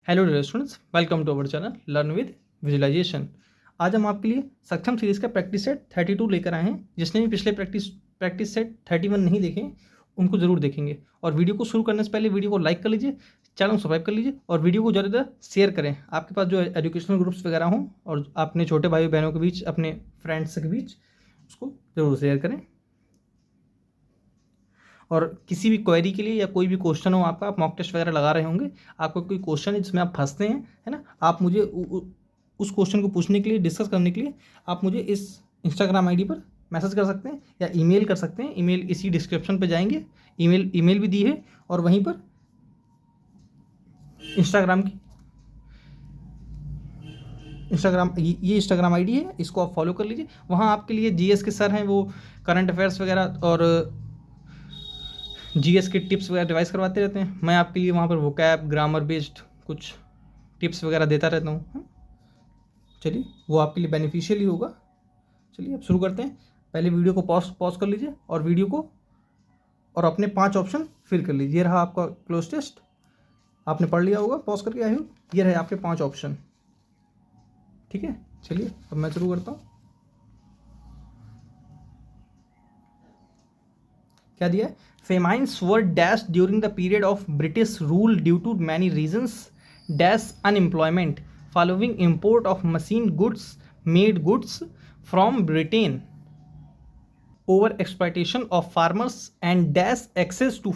Hello dear students, welcome to our channel learn with visualization. आज हम आपके लिए सक्षम सीरीज़ का प्रैक्टिस सेट 32 लेकर आए हैं। जिसने भी पिछले प्रैक्टिस सेट 31 नहीं देखे उनको ज़रूर देखेंगे। और वीडियो को शुरू करने से पहले वीडियो को लाइक कर लीजिए, चैनल को सब्सक्राइब कर लीजिए और वीडियो को ज़्यादा शेयर करें। आपके पास जो एजुकेशनल ग्रुप्स वगैरह हों और अपने छोटे भाई बहनों के बीच, अपने फ्रेंड्स के बीच उसको ज़रूर शेयर करें। और किसी भी क्वेरी के लिए या कोई भी क्वेश्चन हो आपका, आप मॉक टेस्ट वगैरह लगा रहे होंगे, आपका कोई क्वेश्चन है जिसमें आप फंसते हैं, है ना, आप मुझे उस क्वेश्चन को पूछने के लिए, डिस्कस करने के लिए आप मुझे इस इंस्टाग्राम आईडी पर मैसेज कर सकते हैं या ईमेल कर सकते हैं। ईमेल इसी डिस्क्रिप्शन पे जाएंगे, ईमेल भी दी है और वहीं पर ये इंस्टाग्राम आईडी है, इसको आप फॉलो कर लीजिए। वहाँ आपके लिए जीएस के सर हैं, वो करंट अफेयर्स वगैरह और जीएस के टिप्स वगैरह रिवाइज करवाते रहते हैं। मैं आपके लिए वहाँ पर वोकैब, ग्रामर बेस्ड कुछ टिप्स वगैरह देता रहता हूँ। चलिए, वो आपके लिए बेनिफिशियल ही होगा। चलिए अब शुरू करते हैं। पहले वीडियो को पॉज कर लीजिए और वीडियो को और अपने 5 ऑप्शन फिल कर लीजिए। ये रहा आपका क्लोज टेस्ट, आपने पढ़ लिया होगा, पॉज करके आए हो। ये रहे आपके 5 ऑप्शन, ठीक है। चलिए अब मैं शुरू करता हूँ। क्या दिया है? Famines were dash during the period of British rule due to many reasons dash unemployment following import of machine goods made goods from Britain, over exploitation of farmers and dash access to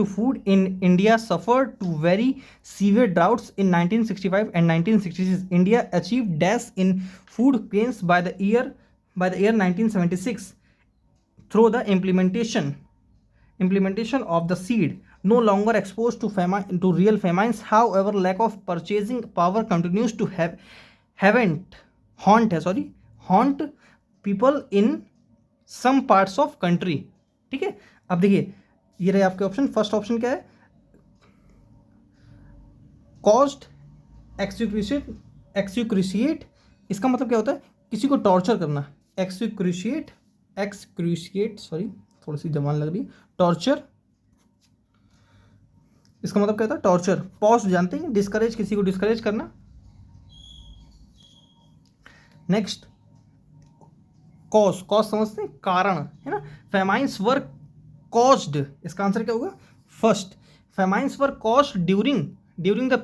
food in India suffered to very severe droughts in 1965 and 1966. India achieved dash in food grains by the year 1976 through the implementation of the seed, no longer exposed to real famines. However, lack of purchasing power continues to haunt people in some parts of country. ठीक है, अब देखिए ये रहे आपके option. First option क्या है? Cost एक्सक्रूशिएट। इसका मतलब क्या होता है? किसी को टॉर्चर करना। एक्सक्रूशिएट सॉरी, थोड़ी सी जबान लग रही है। टॉर्चर, इसका मतलब क्या होता है? टॉर्चर। पॉस्ट जानते हैं, डिस्करेज, किसी को डिस्करेज करना। नेक्स्ट, कॉज समझते हैं, कारण, है ना। फेमाइन्स वर कॉज्ड, इसका आंसर क्या होगा? First, famines were caused during the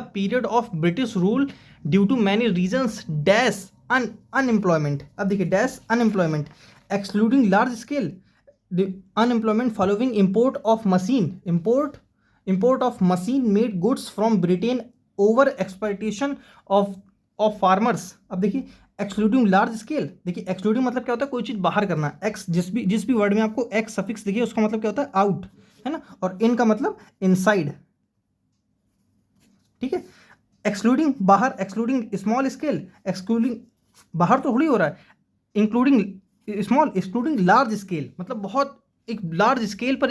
period of British rule due to many reasons dash unemployment. अब देखिए, dash unemployment excluding large scale unemployment following import of machine made goods from Britain, over exploitation of farmers. अब देखिए, excluding large scale, देखिए excluding मतलब क्या होता है? कोई चीज़ बाहर करना। एक्स, जिस भी वर्ड में आपको एक्स सफिक्स दिखे उसका मतलब क्या होता है? आउट, है ना। और इन का मतलब इनसाइड, ठीक है। एक्सक्लूडिंग बाहर, एक्सक्लूडिंग स्मॉल स्केल, एक्सक्लूडिंग बाहर तो थोड़ी हो रहा है, including small, excluding large scale मतलब बहुत एक लार्ज स्केल पर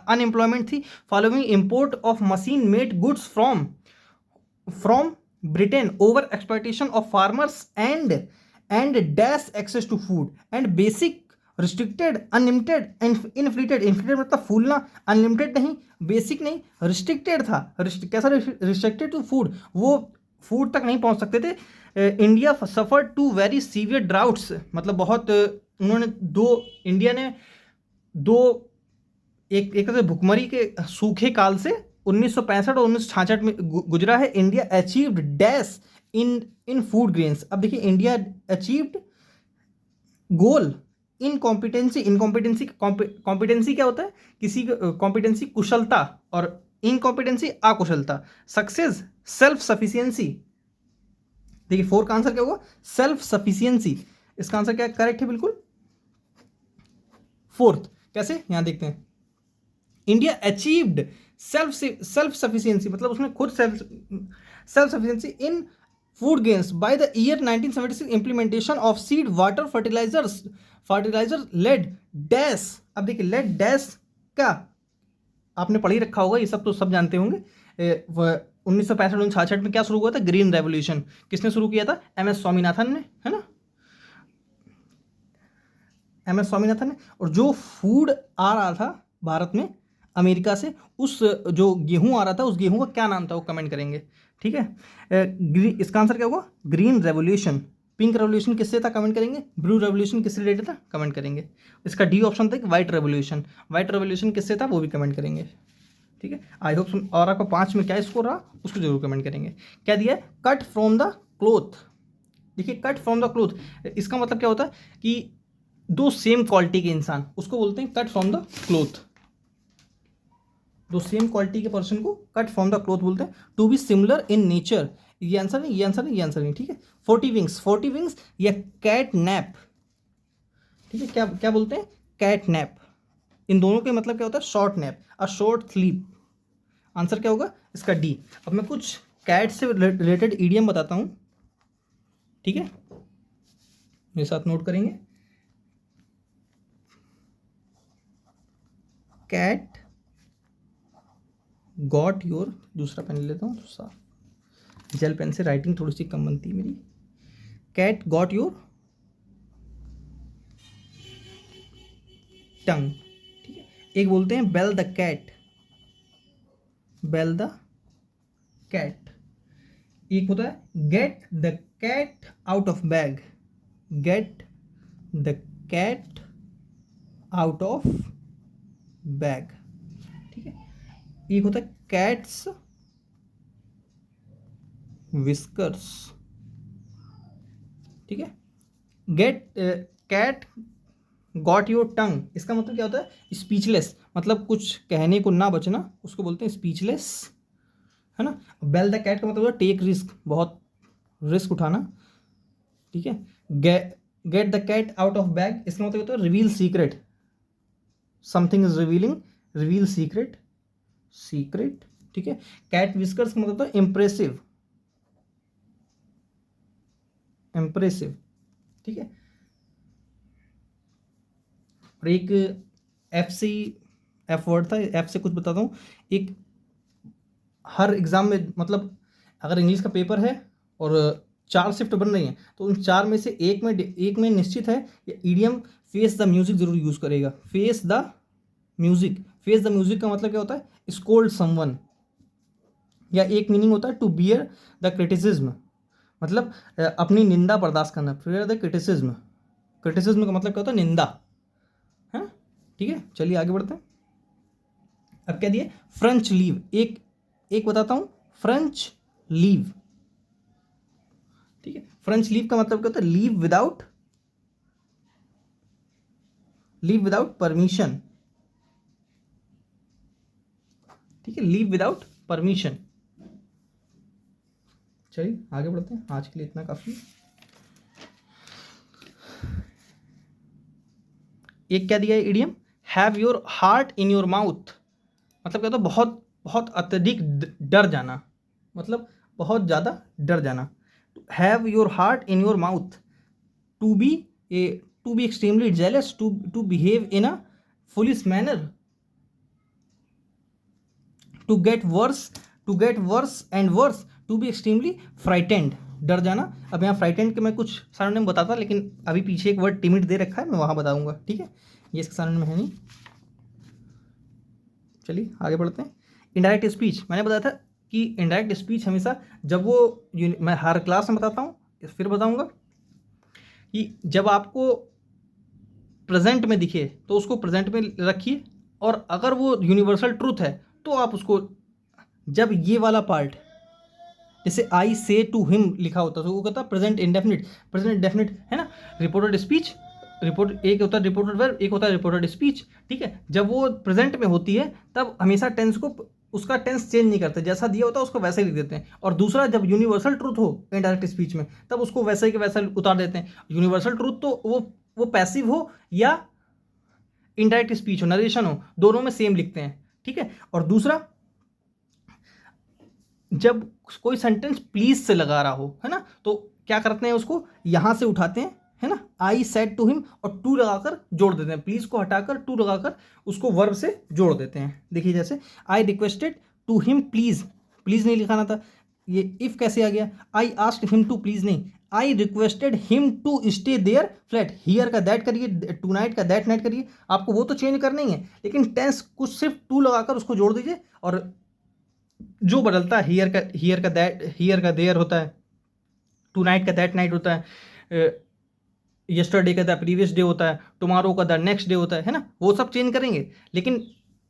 अनएम्प्लॉयमेंट थी। Following import of machine made goods from Britain, over exploitation of farmers and dash access to food and basic restricted unlimited inflated मतलब फूलना, अनलिमिटेड नहीं, basic नहीं, restricted था। कैसा रिस्ट्रिक्टेड टू फूड, वो food तक नहीं पहुंच सकते थे। India suffered to very severe droughts मतलब बहुत इंडिया ने एक तरह से भुखमरी के सूखे काल से 1965 और 1966 में गुजरा है। India achieved dash in food grains. अब देखिए, India achieved goal in competency क्या होता है? किसी कॉम्पिटेंसी कुशलता और इनकॉम्पिटेंसी अकुशलता। Success self sufficiency. देखिए 4 का आंसर क्या होगा? Self sufficiency. इसका आंसर क्या करेक्ट है? बिल्कुल 4th। कैसे? यहां देखते हैं। इंडिया अचीव्ड सेल्फ सफिशियंसी मतलब उसमें खुद self sufficiency in food gains by the year 1976 implementation of seed water fertilizer led dash. अब देखिए, लेड डैश क्या आपने पढ़ ही रखा होगा, ये सब तो सब जानते होंगे। 1965-1966 में क्या शुरू हुआ था? Green revolution. किसने शुरू किया था? MS स्वामीनाथन ने, है ना। MS स्वामीनाथन है। और जो फूड आ रहा था भारत में अमेरिका से, उस जो गेहूं आ रहा था उस गेहूं का क्या नाम था वो कमेंट करेंगे। ठीक है, इसका आंसर क्या होगा? Green revolution. पिंक रेवोल्यूशन किससे था? कमेंट करेंगे। ब्लू रेवोल्यूशन किससे रिलेटेड था? कमेंट करेंगे। इसका डी ऑप्शन था व्हाइट रेवोल्यूशन। व्हाइट रेवोल्यूशन किससे था वो भी कमेंट करेंगे। ठीक है, आई होप। और आपका 5 में क्या स्कोर रहा उसको जरूर कमेंट करेंगे। क्या दिया है? Cut from the cloth. देखिए, कट फ्रॉम द क्लोथ, इसका मतलब क्या होता है कि दो सेम क्वालिटी के इंसान, उसको बोलते हैं कट फ्रॉम द क्लोथ। दो सेम क्वालिटी के पर्सन को कट फ्रॉम द क्लोथ बोलते हैं। To be similar in nature, ये आंसर नहीं, ये आंसर नहीं, ये आंसर नहीं। ठीक है, 40 विंग्स, 40 विंग्स या कैट नैप। ठीक है, क्या क्या बोलते हैं? Cat nap. इन दोनों के मतलब क्या होता है? Short nap, a short sleep. Answer क्या होगा इसका? डी। अब मैं कुछ कैट से रिलेटेड ईडियम बताता हूं। ठीक है, मेरे साथ नोट करेंगे। कैट गॉट योर, दूसरा पेन ले लेता हूँ तो साफ, जेल पेन से राइटिंग थोड़ी सी कम बनती है मेरी। Cat got your tongue. ठीक है, एक बोलते हैं bell the cat, bell the cat. एक होता है get the cat out of bag, get the cat out of bag. ठीक है, एक होता है कैट्स विस्कर्स। ठीक है, get cat got your tongue, इसका मतलब क्या होता है? स्पीचलेस, मतलब कुछ कहने को ना बचना, उसको बोलते हैं स्पीचलेस, है ना। बेल द कैट का मतलब होता है टेक रिस्क, बहुत रिस्क उठाना। ठीक है, get the cat out of bag, इसका मतलब होता है reveal secret, something is revealing, reveal secret, secret. ठीक है, कैट विस्कर्स का मतलब होता है इम्प्रेसिव, इम्प्रेसिव। ठीक है, और एक एफ से, एफ वर्ड था, एफ से कुछ बताता हूँ। एक हर एग्जाम में, मतलब अगर इंग्लिश का पेपर है और 4 शिफ्ट बन रही हैं तो उन 4 में से एक में निश्चित है ईडियम फेस द म्यूजिक जरूर यूज करेगा। Face the music, face the music का मतलब क्या होता है? स्कोल्ड समवन, या एक मीनिंग होता है टू बियर द क्रिटिसिज्म, मतलब अपनी निंदा बर्दाश्त करना। बियर द क्रिटिसिज्म, क्रिटिसिज्म का मतलब क्या होता है? निंदा, है। ठीक है, चलिए आगे बढ़ते हैं। अब क्या दिए? French leave. एक एक बताता हूं, फ्रेंच लीव। ठीक है, फ्रेंच लीव का मतलब क्या होता है? Leave without, leave without permission. ठीक है, लीव विदाउट परमिशन। चलिए आगे बढ़ते हैं, आज के लिए इतना काफी। एक क्या दिया है idiom? Have your heart in your mouth, मतलब क्या होता है? बहुत बहुत अत्यधिक डर जाना, मतलब बहुत ज़्यादा डर जाना। Have your heart in your mouth, to be a, to be extremely jealous, to behave in a foolish manner, to get worse, to get worse and worse, to be extremely frightened, डर जाना। अब यहाँ frightened के मैं कुछ सारोनिम बताता, लेकिन अभी पीछे एक वर्ड टिमिड दे रखा है, मैं वहाँ बताऊंगा। ठीक है, ये इसके सारोनिम में है नहीं। चलिए आगे बढ़ते हैं। इनडायरेक्ट स्पीच, मैंने बताया था कि इनडायरेक्ट स्पीच हमेशा जब वो, मैं हर क्लास में बताता हूँ, फिर बताऊंगा कि जब आपको प्रेजेंट में दिखे तो उसको प्रेजेंट में रखिए, और अगर वो यूनिवर्सल ट्रूथ है तो आप उसको, जब ये वाला पार्ट जैसे आई से टू हिम लिखा होता है तो वो कहता है प्रेजेंट इंडेफिनिट, प्रेजेंट डेफिनिट, है ना। रिपोर्टेड स्पीच, रिपोर्ट एक होता है रिपोर्टेड वर्ब, एक होता है रिपोर्टेड स्पीच। ठीक है, जब वो प्रेजेंट में होती है तब हमेशा टेंस को, उसका टेंस चेंज नहीं करते, जैसा दिया होता है उसको वैसे ही लिख देते हैं। और दूसरा, जब यूनिवर्सल ट्रूथ हो इनडायरेक्ट स्पीच में तब उसको वैसे ही के वैसा उतार देते हैं। यूनिवर्सल ट्रूथ तो वो पैसिव हो या इनडायरेक्ट स्पीच हो, नरेशन हो, दोनों में सेम लिखते हैं। ठीक है, और दूसरा, जब कोई सेंटेंस प्लीज से लगा रहा हो, है ना, तो क्या करते हैं? उसको यहां से उठाते हैं, है ना, आई सेड टू हिम, और टू लगाकर जोड़ देते हैं। प्लीज को हटाकर टू लगाकर उसको वर्ब से जोड़ देते हैं। देखिए जैसे I requested to him please, please नहीं लिखाना था, ये इफ कैसे आ गया? I asked him to please नहीं, I requested him to stay there flat, here का दैट करिए, टू नाइट का दैट नाइट करिए, आपको वो तो चेंज करना ही है, लेकिन टेंस कुछ सिर्फ टू लगाकर उसको जोड़ दीजिए, और जो बदलता है हियर का देयर होता है, टू नाइट का दैट नाइट होता है, यस्टरडे का द प्रीवियस डे होता है, टुमारो का द नेक्स्ट डे होता है ना, वो सब चेंज करेंगे, लेकिन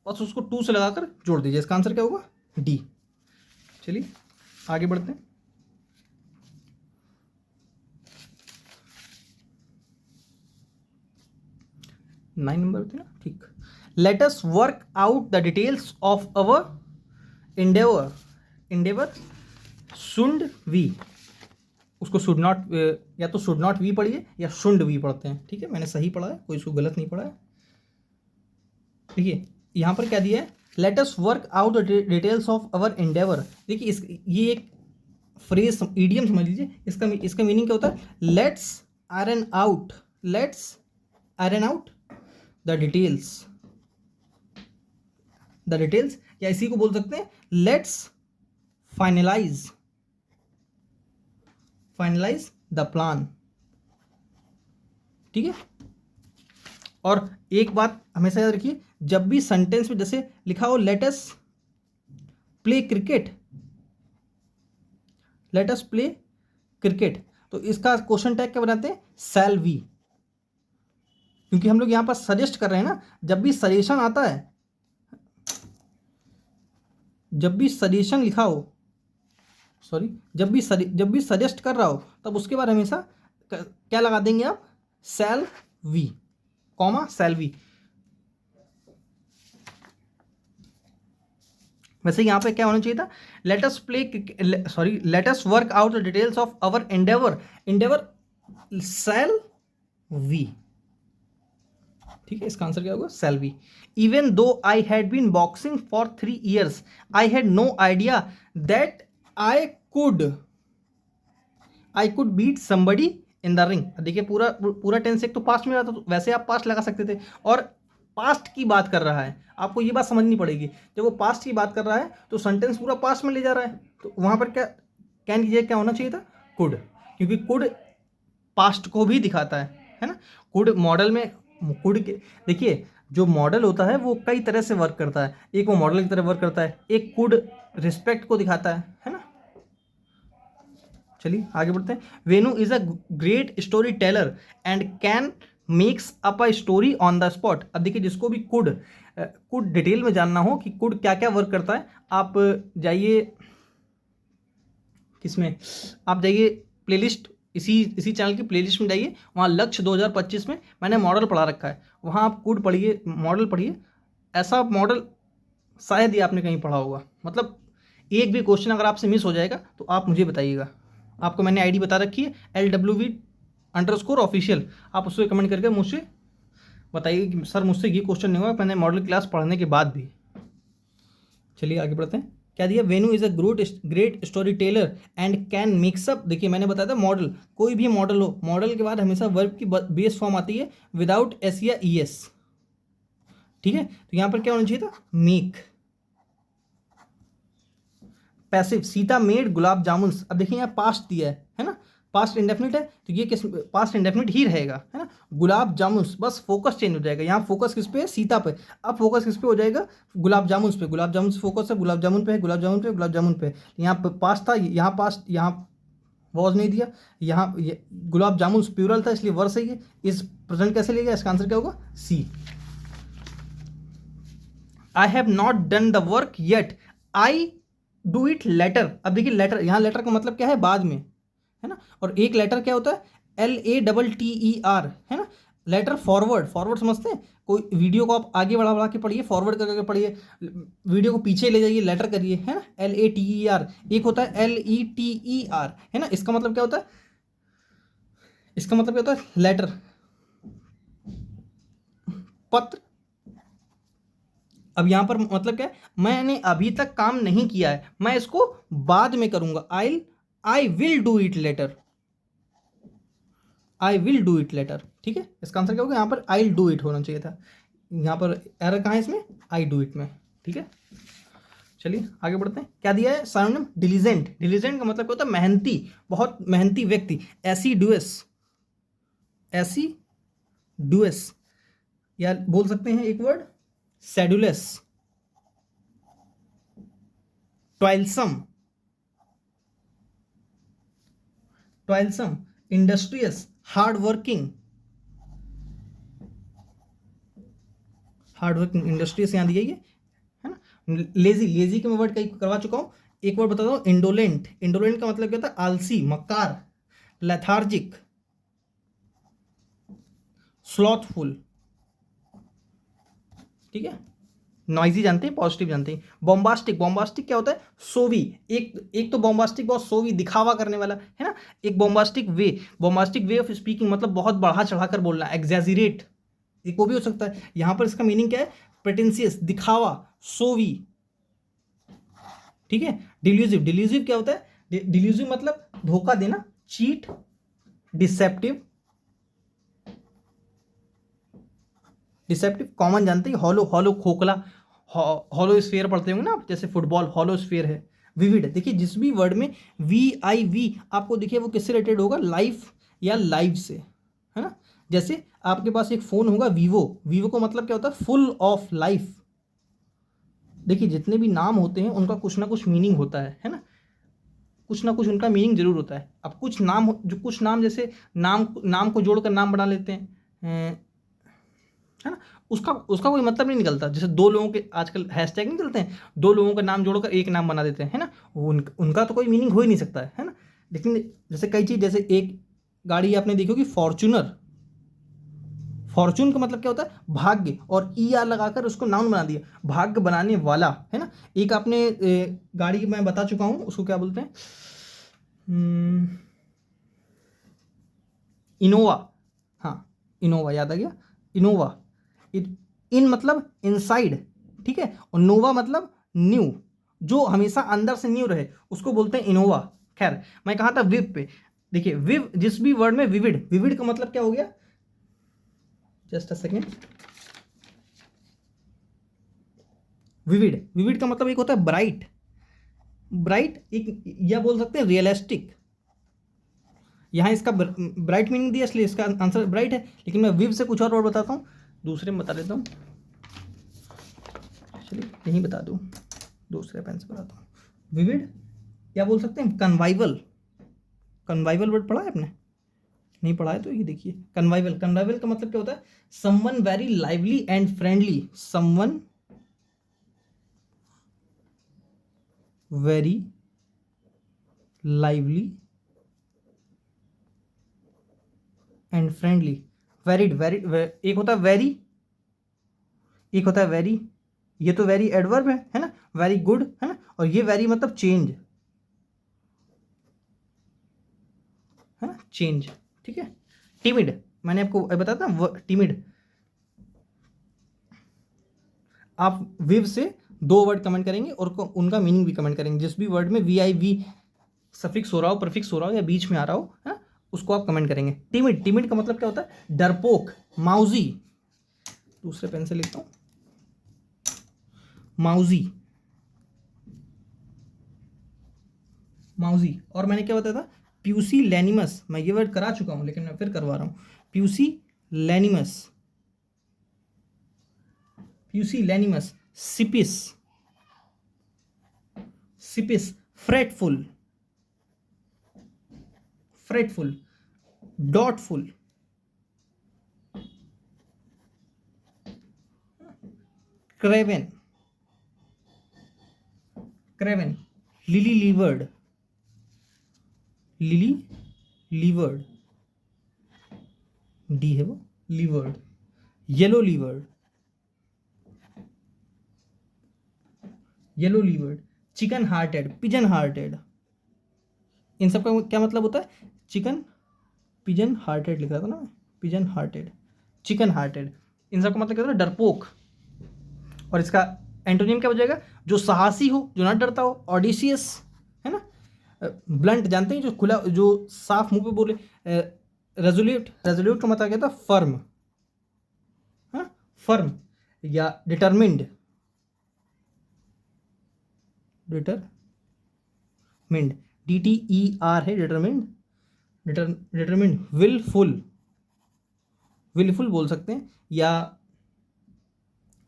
बस उसको टू से लगाकर जोड़ दीजिए। इसका आंसर क्या होगा? डी। चलिए आगे बढ़ते हैं। 9 नंबर थी ना, ठीक। Let us work out the details of our endeavour should we, उसको शुड नॉट, या तो शुड नॉट वी पढ़िए या शुड वी पढ़ते हैं, ठीक है, मैंने सही पढ़ा है, कोई इसको गलत नहीं पढ़ा है। देखिए यहाँ पर क्या दिया है, late us work out the details of our Endeavour. देखिए इस ये एक फ्रेज ईडियम समझ लीजिए, इसका मीनिंग क्या होता है? Let's iron out the details, या इसी को बोल सकते हैं लेट्स फाइनलाइज द प्लान, ठीक है। और एक बात हमेशा याद रखिए, जब भी सेंटेंस में जैसे लिखा हो लेट अस प्ले क्रिकेट, तो इसका क्वेश्चन टैग क्या बनाते हैं? शैल वी, क्योंकि हम लोग यहां पर सजेस्ट कर रहे हैं ना, जब भी सजेशन आता है, जब भी सजेशन लिखा हो, सॉरी, जब भी सजेस्ट कर रहा हो, तब उसके बाद हमेशा क्या लगा देंगे आप? Shall we, comma shall we. वैसे यहाँ पे क्या होना चाहिए था? Let us work out the details of our endeavour shall we, ठीक है। इसका आंसर क्या होगा? शैल we. Even though I had been boxing for 3 years, I had no idea that I could beat somebody in the ring. देखिए पूरा tense एक तो past में रहा था, तो वैसे आप पास्ट लगा सकते थे, और पास्ट की बात कर रहा है, आपको ये बात समझनी पड़ेगी, जब वो पास्ट की बात कर रहा है तो सेंटेंस पूरा पास्ट में ले जा रहा है, तो वहां पर क्या कीजिए, क्या होना चाहिए था? कुड, क्योंकि कुड पास्ट को भी दिखाता है ना। कुड मॉडल में देखिए जो मॉडल होता है वो कई तरह से वर्क करता है, एक वो मॉडल की तरह वर्क करता है, एक कुड रिस्पेक्ट को दिखाता है ना। चलिए आगे बढ़ते हैं। Venu is a great story teller and can makes up a story on the spot. अब देखिए जिसको भी कुड डिटेल में जानना हो कि कुड क्या क्या वर्क करता है, आप जाइए किसमें, आप जाइए प्लेलिस्ट, इसी चैनल की प्लेलिस्ट में जाइए, वहाँ लक्ष्य 2025 में मैंने मॉडल पढ़ा रखा है, वहाँ आप कुड पढ़िए, मॉडल पढ़िए। ऐसा मॉडल शायद ही आपने कहीं पढ़ा होगा, मतलब एक भी क्वेश्चन अगर आपसे मिस हो जाएगा तो आप मुझे बताइएगा। आपको मैंने आईडी बता रखी है LWV_official, आप उससे कमेंट करके मुझसे बताइए कि सर मुझसे ये क्वेश्चन नहीं हुआ, मैंने मॉडल क्लास पढ़ने के बाद भी। चलिए आगे बढ़ते हैं। क्या दिया? Venu is a great story teller and can mix up. देखिए मैंने बताया था मॉडल, कोई भी मॉडल हो, मॉडल के बाद हमेशा वर्ब की बेस फॉर्म आती है विदाउट एस या ES, ठीक है। तो यहां पर क्या होना चाहिए था? Make. Passive, Sita made gulab jamun. अब देखिए यहाँ पास्ट दिया है ना, पास्ट इंडेफिनिट है, तो ये किस पास्ट इंडेफिनिट ही रहेगा, है ना। गुलाब जामुन, बस फोकस चेंज हो जाएगा, यहाँ फोकस किस पे है? सीता पे। अब फोकस किस पे हो जाएगा? गुलाब जामुन पे। गुलाब जामुन से फोकस है, गुलाब जामुन पे है, गुलाब जामुन पे। यहाँ पे पास्ट था, यहाँ पास्ट, यहाँ वॉज नहीं दिया, यहाँ गुलाब जामुन प्लूरल था इसलिए वर सही है। इस प्रेजेंट कैसे लिया गया? इसका आंसर क्या होगा? C. I have not done the work yet, I do it later. अब देखिए लेटर, यहाँ लेटर का मतलब क्या है? बाद में, है ना। और एक लेटर क्या होता है? LATTER, है ना। लेटर फॉरवर्ड समझते हैं? कोई वीडियो को आप आगे बढ़ा के पढ़िए, फॉरवर्ड करके पढ़िए, वीडियो को पीछे ले जाइए, लेटर करिए, है ना। LATER। एक होता है LETER, है ना। इसका मतलब क्या होता है? इसका मतलब क्या होता है? लेटर, पत्र। अब यहां पर मतलब क्या है? मैंने अभी तक काम नहीं किया है, मैं इसको बाद में करूंगा। I will do it letter, ठीक है। इसका आंसर क्या होगा? यहाँ पर आई डू इट होना चाहिए था, यहाँ पर एरर कहाँ है इसमें? आई डू इट में, ठीक है। चलिए आगे बढ़ते हैं। क्या दिया है सिनोनिम? डिलीजेंट। डिलीजेंट का मतलब क्या होता है? मेहनती, बहुत मेहनती व्यक्ति। एसिडुअस, एसिडुअस, या बोल सकते हैं एक word sedulous, toilsome, toilsome, industrious, hard working, hard working, industrious यहाँ दिया है ना। लेजी, लेजी के मैं वर्ड कई करवा चुका हूँ। एक वर्ड बताता हूँ, इंडोलेंट। इंडोलेंट का मतलब क्या होता है? आलसी, मक्कार, लेथार्जिक, स्लॉथफुल, ठीक है। नॉइजी जानते हैं, पॉजिटिव जानते हैं। बॉम्बास्टिक, बॉम्बास्टिक क्या होता है? सोवी। एक तो बॉम्बास्टिक बहुत सोवी, दिखावा करने वाला है ना। एक bombastic way, bombastic way of speaking मतलब बहुत बढ़ा चढ़ा कर बोलना, एग्जैजरेट, एक वो भी हो सकता है। यहां पर इसका मीनिंग क्या है? प्रेटेंशियस, दिखावा, सोवी, ठीक है। डिल्यूजिव, डिल्यूजिव क्या होता है? डिल्यूजिव मतलब धोखा देना, चीट, डिसेप्टिव, डिसेप्टिव कॉमन जानते हैं। हॉलो, हॉलो खोखला, हॉलो स्फीयर पढ़ते होंगे ना आप, जैसे फुटबॉल हॉलो स्फीयर है। विविड, देखिए जिस भी वर्ड में VIV आपको दिखे वो किससे रिलेटेड होगा? लाइफ या लाइव से, है ना। जैसे आपके पास एक फोन होगा वीवो, वीवो का मतलब क्या होता है? Full of life. देखिए जितने भी नाम होते हैं उनका कुछ ना कुछ मीनिंग होता है ना, कुछ ना कुछ उनका मीनिंग जरूर होता है। अब कुछ नाम जो कुछ नाम जैसे नाम नाम को जोड़कर नाम बना लेते हैं, है ना, उसका उसका कोई मतलब नहीं निकलता। जैसे दो लोगों के आजकल हैशटैग नहीं चलते हैं, दो लोगों का नाम जोड़कर एक नाम बना देते हैं, है ना, उनका तो कोई मीनिंग हो ही नहीं सकता है ना। लेकिन जैसे कई चीज़, जैसे एक गाड़ी आपने देखी होगी फॉर्चूनर, फॉर्चून का मतलब क्या होता है? भाग्य, और ER लगाकर उसको नाउन बना दिया, भाग्य बनाने वाला, है ना। एक आपने गाड़ी मैं बता चुका हूँ, उसको क्या बोलते हैं? इनोवा, हाँ इनोवा याद आ गया, इनोवा। इन मतलब इनसाइड, ठीक है, और नोवा मतलब न्यू, जो हमेशा अंदर से न्यू रहे उसको बोलते हैं इनोवा। खैर मैं कहा था विव पे। देखिए विव, जिस भी वर्ड में विविड, विविड का मतलब क्या हो गया? Just a second. Vivid, vivid का मतलब एक होता है ब्राइट, ब्राइट एक, या बोल सकते हैं रियलिस्टिक। यहाँ इसका ब्राइट मीनिंग दिया इसलिए इसका आंसर ब्राइट है, लेकिन मैं विव से कुछ और वर्ड बताता हूँ, दूसरे में बता देता हूँ। चलिए यहीं बता दूँ, दूसरे पेन से बताता हूँ। विविड, या बोल सकते हैं कन्वाइवल। कन्वाइवल वर्ड पढ़ा है आपने? नहीं पढ़ा है तो ये देखिए, कन्वाइवल, कन्वाइवल का मतलब क्या होता है? Someone very lively and friendly, someone very lively and friendly. Varied, very, एक होता है वेरी, एक होता है वेरी, ये तो वेरी एडवर्ब है ना, वेरी गुड, है ना, और ये वेरी मतलब चेंज, है ना, चेंज, ठीक है। टिमिड, मैंने आपको बताया था टिमिड। आप विव से दो वर्ड कमेंट करेंगे और उनका मीनिंग भी कमेंट करेंगे। जिस भी वर्ड में VIV सफिक्स हो रहा हो, प्रीफिक्स हो रहा हो, या बीच में आ रहा हो, है ना, उसको आप कमेंट करेंगे। टिमिड, टिमिड का मतलब क्या होता है? डरपोक, माउजी, दूसरे पेन से लिखता हूँ, माउजी, माउजी। और मैंने क्या बताया था? प्यूसी लैनिमस, मैं ये वर्ड करा चुका हूँ लेकिन मैं फिर करवा रहा हूँ। प्यूसी लैनिमस, प्यूसी लैनिमस, सिपिस, सिपिस, fretful, fretful, doubtful, craven, craven, lily livered, lily livered, डी है वो, livered, yellow livered, yellow livered, chicken hearted, pigeon hearted. इन सब का क्या मतलब होता है? चिकन, पिजन हार्टेड लिख रहा था ना मैं, पिजन हार्टेड, चिकन हार्टेड। इन सब का मतलब क्या होता है? डरपोक। और इसका एंटोनिम क्या हो जाएगा? जो साहसी हो, जो ना डरता हो, ऑडिशियस, है ना। ब्लंट जानते हैं, जो खुला, जो साफ मुंह पे बोले। रेजोल्यूट, रेजोल्यूट का मतलब क्या था? फर्म, हाँ, फर्म, या डिटरमिन्ड, डिटरमिंड, DTER है डिटरमिंड, डिटरमिंड विलफुल बोल सकते हैं, या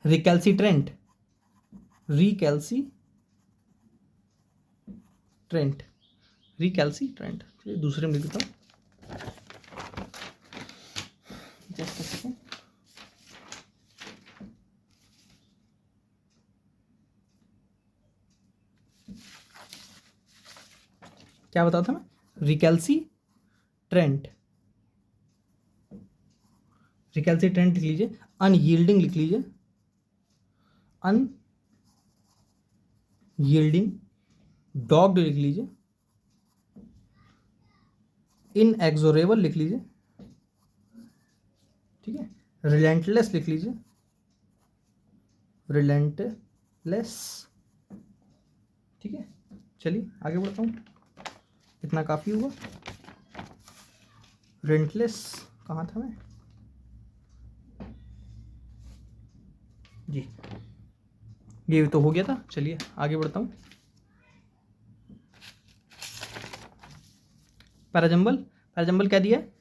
रिकैल्सिट्रेंट, रिकैल्सिट्रेंट दूसरे में लिख देता हूँ। Just a second. क्या बताया था मैं? रिकैल्सिट्रेंट लिख लीजिए, अनयील्डिंग लिख लीजिए, अनयील्डिंग, डॉग्ड लिख लीजिए, इनएक्सोरेबल लिख लीजिए, ठीक है, रिलेंटलेस लिख लीजिए, रिलेंटलेस, ठीक है। चलिए आगे बढ़ता हूँ, इतना काफ़ी हुआ। रिलेंटलेस कहाँ था मैं जी, ये तो हो गया था। चलिए आगे बढ़ता हूँ। पैराजम्बल क्या दिया है?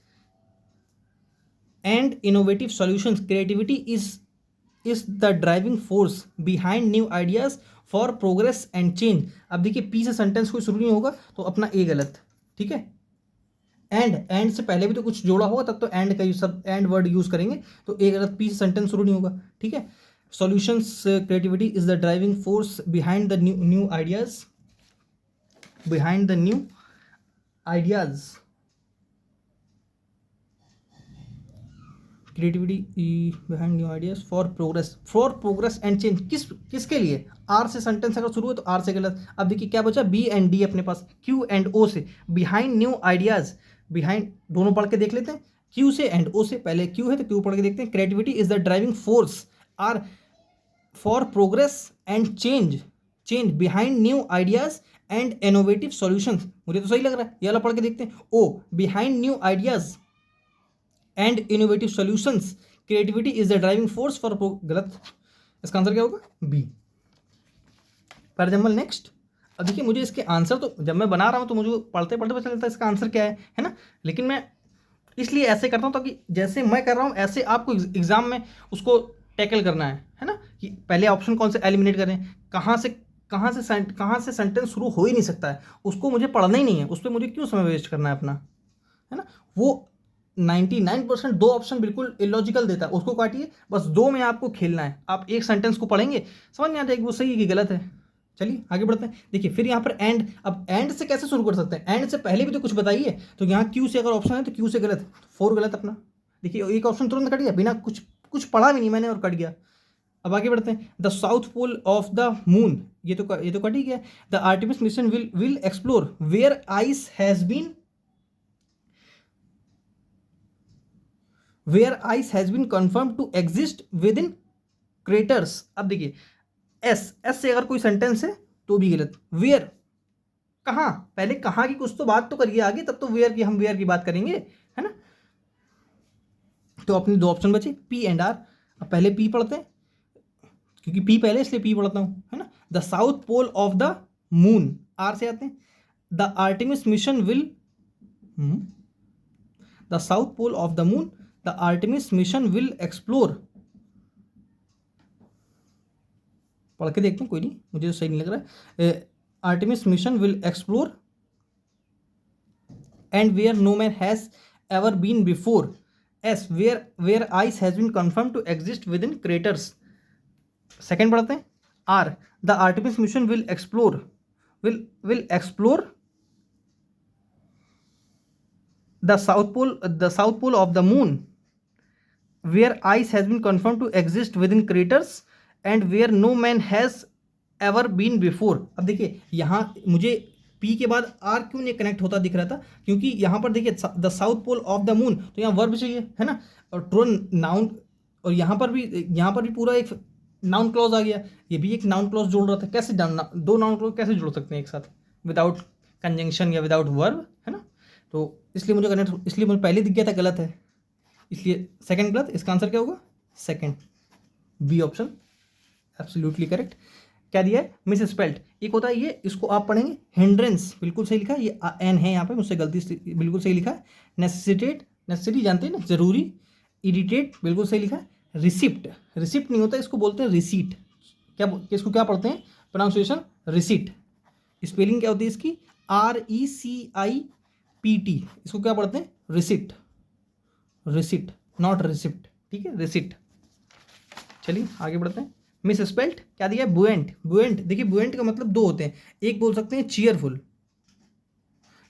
And innovative solutions, creativity is the driving force behind new ideas for progress and change. अब देखिए पी से सेंटेंस कोई शुरू नहीं होगा तो अपना ए गलत, ठीक है। एंड से पहले भी तो कुछ जोड़ा होगा तब तो एंड का सब एंड वर्ड यूज करेंगे, तो ए गलत, पी से सेंटेंस शुरू नहीं होगा, ठीक है। Solutions, creativity is the driving force behind the new ideas, behind the new ideas, creativity behind new ideas for progress and change. किसके लिए? आर से सेंटेंस अगर शुरू है तो आर से गलत। अब देखिए क्या बचा, बी एंड डी अपने पास, क्यू एंड ओ से, बिहाइंड न्यू आइडियाज, बिहाइंड दोनों पढ़ के देख लेते हैं, क्यू से एंड ओ से, पहले क्यू है तो क्यू पढ़ के देखते हैं। Creativity is the driving force, are for progress and change behind new ideas and innovative solutions. मुझे तो सही लग रहा है, ये वाला पढ़ के देखते हैं। ओ behind new ideas and innovative solutions, creativity is the driving force for, गलत, इसका आंसर क्या होगा? बी। फॉर एग्जाम्पल नेक्स्ट, अब देखिए मुझे इसके आंसर तो जब मैं बना रहा हूँ तो मुझे पढ़ते पढ़ते पता चलता है इसका आंसर क्या है ना। लेकिन मैं इसलिए ऐसे करता हूँ ताकि जैसे मैं कर रहा हूँ ऐसे आपको एग्जाम में उसको टैकल करना है ना, कि पहले ऑप्शन कौन से एलिमिनेट करें, कहाँ से सेंटेंस शुरू हो ही नहीं सकता है, उसको मुझे पढ़ना ही नहीं है, उस पर मुझे क्यों समय वेस्ट करना है अपना, है ना। वो 99% दो ऑप्शन बिल्कुल इलॉजिकल देता है, उसको काटिए, बस दो में आपको खेलना है। आप एक सेंटेंस को पढ़ेंगे समझ में आ जाएगी वो सही है कि गलत है। चलिए आगे बढ़ते हैं। देखिए फिर यहाँ पर एंड, अब एंड से कैसे शुरू कर सकते हैं? एंड से पहले भी तो कुछ बताइए, तो यहाँ क्यू से अगर ऑप्शन है तो क्यू से गलत, 4 गलत अपना। देखिए एक ऑप्शन तुरंत कट गया, बिना कुछ पढ़ा भी नहीं मैंने और कट गया। अब आगे बढ़ते हैं। The south pole of the moon, ये तो कट ही गया। The Artemis mission will explore where ice has been confirmed to exist within craters। अब देखिए एस से अगर कोई सेंटेंस है तो भी गलत। वेयर, कहाँ, पहले कहाँ की कुछ तो बात तो करिए आगे, तब तो वेयर की बात करेंगे, है ना। तो अपने दो ऑप्शन बचे पी एंड आर। अब पहले पी पढ़ते हैं क्योंकि पी पहले इसलिए पी पढ़ता हूं, है ना। The south pole of the moon, are से आते हैं। The Artemis mission will, the south pole of the moon, the Artemis mission will explore, पढ़ के देखते हैं, कोई नहीं, मुझे तो सही नहीं लग रहा है। Artemis mission will explore and where no man has ever been before. As where ice has been confirm to exist within craters. Second पढ़ते हैं। Are the Artemis mission will explore the south pole of the moon where ice has been confirm to exist within craters and where no man has ever been before. अब देखिए यहाँ मुझे P के बाद are क्यों नहीं connect होता दिख रहा था, क्योंकि यहाँ पर देखिए the south pole of the moon, तो यहाँ वर्ब चाहिए, है ना, और ट्रोन नाउन, और यहाँ पर भी पूरा एक नाउन क्लॉज आ गया, ये भी एक नाउन क्लॉज जोड़ रहा था। कैसे जानना, दो नाउन क्लॉज कैसे जोड़ सकते हैं एक साथ विदाउट कंजंक्शन या विदाउट वर्ब, है ना। तो इसलिए मुझे पहले दिख गया था गलत है, इसलिए सेकंड गलत। इसका आंसर क्या होगा? Second, B option absolutely correct. क्या दिया है, मिस स्पेल्ट। एक होता है ये, इसको आप पढ़ेंगे हिंड्रेंस, बिल्कुल सही लिखा है, ये एन है यहाँ पे, मुझसे गलती से बिल्कुल सही लिखा है। नेसेसिटेट, नेसेसरी जानते हैं ना, जरूरी। इरिटेट, बिल्कुल सही लिखा है। रिसिप्ट, रिसिप्ट नहीं होता, इसको बोलते हैं रिसीट। क्या, इसको क्या पढ़ते हैं, प्रोनाउंसिएशन रिसीट। स्पेलिंग क्या होती है इसकी, RECIPT, इसको क्या पढ़ते हैं, रिसिट, रिसिट, नॉट रिसिप्ट, ठीक है, रिसिट। चलिए आगे बढ़ते हैं। मिस स्पेल्ट क्या दिया है, बुएंट, बुएंट। देखिए बुएंट का मतलब दो होते हैं, एक बोल सकते हैं चीयरफुल,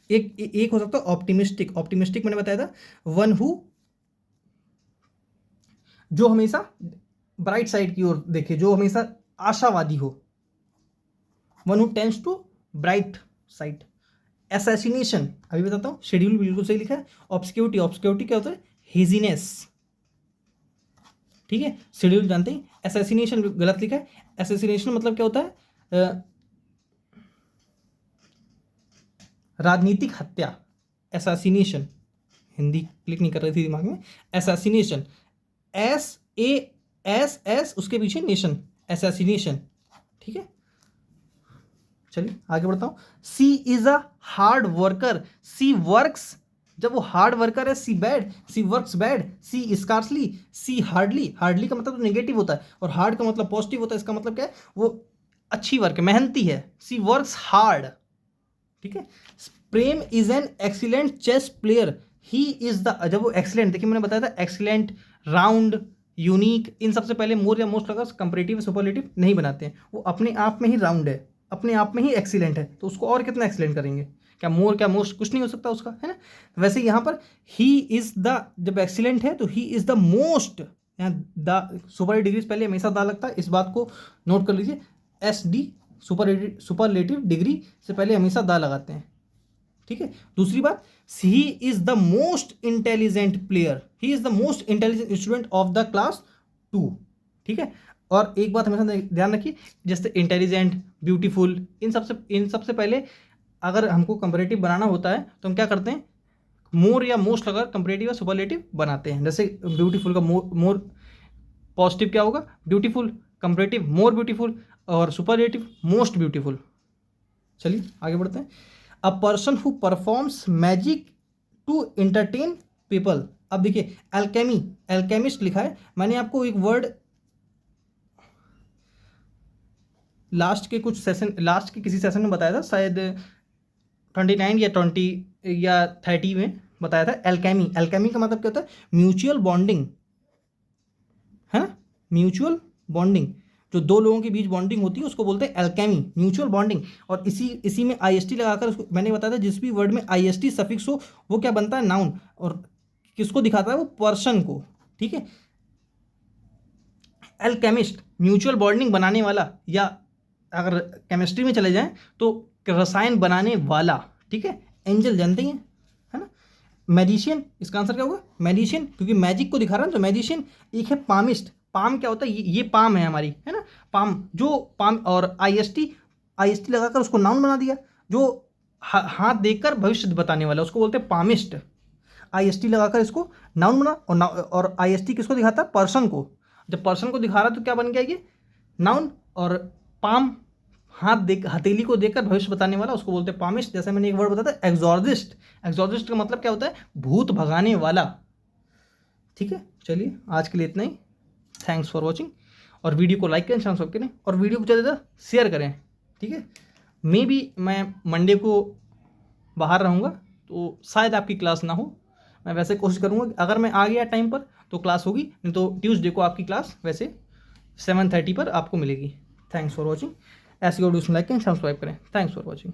एक हो सकता है ऑप्टिमिस्टिक। ऑप्टिमिस्टिक मैंने बताया था, वन हु, जो हमेशा ब्राइट साइड की ओर देखे, जो हमेशा आशावादी हो। One who tends to bright side. Assassination अभी बताता हूँ, शेड्यूल बिल्कुल सही लिखा है। ऑब्सक्योरिटी, ऑब्सक्योरिटी क्या होता है, हेजीनेस, ठीक है। शेड्यूल जानते हैं। असैसिनेशन गलत लिखा है। असैसिनेशन मतलब क्या होता है, राजनीतिक हत्या। असैसिनेशन, हिंदी क्लिक नहीं कर रही थी दिमाग में। असैसिनेशन, SASS उसके पीछे नेशन, असैसिनेशन, ठीक है। चलिए आगे बढ़ता हूँ। She is a hard worker, she works, जब वो हार्ड वर्कर है, she bad, she works bad, she scarcely, she hardly. Hardly का मतलब तो नेगेटिव होता है और हार्ड का मतलब पॉजिटिव होता है। इसका मतलब क्या है, वो अच्छी वर्क है, मेहनती है। सी वर्क्स हार्ड, ठीक है। Prem is an excellent chess player, he is the, जब वो एक्सीलेंट, देखिए मैंने बताया था एक्सीलेंट, राउंड, यूनिक, इन सबसे पहले मोर या मोस्ट लगा, कंपैरेटिव सुपरलेटिव नहीं बनाते हैं। वो अपने आप में ही राउंड है, अपने आप में ही एक्सीलेंट है, तो उसको और कितना एक्सीलेंट करेंगे, क्या मोर क्या मोस्ट, कुछ नहीं हो सकता उसका, है ना। वैसे यहाँ पर ही इज द, जब एक्सीलेंट है तो ही इज द मोस्ट, यहाँ द सुपर डिग्री से पहले हमेशा दा लगता है, इस बात को नोट कर लीजिए। SD सुपरलेटिव डिग्री से पहले हमेशा दा लगाते हैं, ठीक है। दूसरी बात, ही is the most intelligent player, he is the most intelligent student of the class 2, ठीक है। और एक बात हमेशा ध्यान रखिए, जैसे इंटेलिजेंट, ब्यूटीफुल, इन सबसे पहले अगर हमको कंपैरेटिव बनाना होता है तो हम क्या करते हैं, मोर या मोस्ट लगाकर कंपैरेटिव या सुपरलेटिव बनाते हैं। जैसे ब्यूटीफुल का मोर पॉजिटिव क्या होगा, ब्यूटीफुल, कंपैरेटिव मोर ब्यूटीफुल, और सुपरलेटिव मोस्ट ब्यूटीफुल। चलिए आगे बढ़ते हैं। A person who performs magic to entertain people. अब देखिए एल्केमी, एल्केमिस्ट लिखा है, मैंने आपको एक वर्ड लास्ट के किसी सेशन में बताया था, शायद 29 या 20 या 30 में बताया था। एल्केमी, एल्केमी का मतलब क्या होता है, म्यूचुअल बॉन्डिंग, है ना, म्यूचुअल बॉन्डिंग, जो दो लोगों के बीच बॉन्डिंग होती है उसको बोलते हैं एल्केमी, म्यूचुअल बॉन्डिंग। और इसी में IST लगाकर उसको मैंने बताया था, जिस भी वर्ड में IST सफिक्स हो वो क्या बनता है, नाउन, और किसको दिखाता है, वो पर्सन को, ठीक है। एल्केमिस्ट, म्यूचुअल बॉन्डिंग बनाने वाला, या अगर केमिस्ट्री में चले जाएं तो रसायन बनाने वाला, ठीक है। एंजल जानते ही हैं, है ना। मैजिशियन, इसका आंसर क्या होगा, मैजिशियन, क्योंकि मैजिक को दिखा रहा है तो मैजिशियन। एक है पामिस्ट, पाम क्या होता है, ये पाम है हमारी, है ना, पाम, जो पाम, और IST लगाकर उसको नाउन बना दिया, जो हाथ देखकर भविष्य बताने वाला उसको बोलते हैं पामिस्ट। IST लगाकर इसको नाउन बना, और IST किसको दिखाता है, पर्सन को। जब पर्सन को दिखा रहा तो क्या बन गया ये, नाउन। और पाम, हथेली को देखकर भविष्य बताने वाला, उसको बोलते हैं पामिस्ट। जैसे मैंने एक वर्ड बताया था एग्जॉर्सिस्ट, एग्जॉर्सिस्ट का मतलब क्या होता है, भूत भगाने वाला, ठीक है। चलिए आज के लिए इतना ही, थैंक्स फॉर वॉचिंग। और वीडियो को लाइक करें, सब्सक्राइब करें, और वीडियो को ज़्यादा शेयर करें, ठीक है। मैं मंडे को बाहर रहूँगा तो शायद आपकी क्लास ना हो, मैं वैसे कोशिश करूँगा, अगर मैं आ गया टाइम पर तो क्लास होगी, नहीं तो ट्यूसडे को आपकी क्लास वैसे 7:30 पर आपको मिलेगी। Thanks for watching. ऐसे वीडियोस में लाइक करें, सब्सक्राइब करें। Thanks for watching.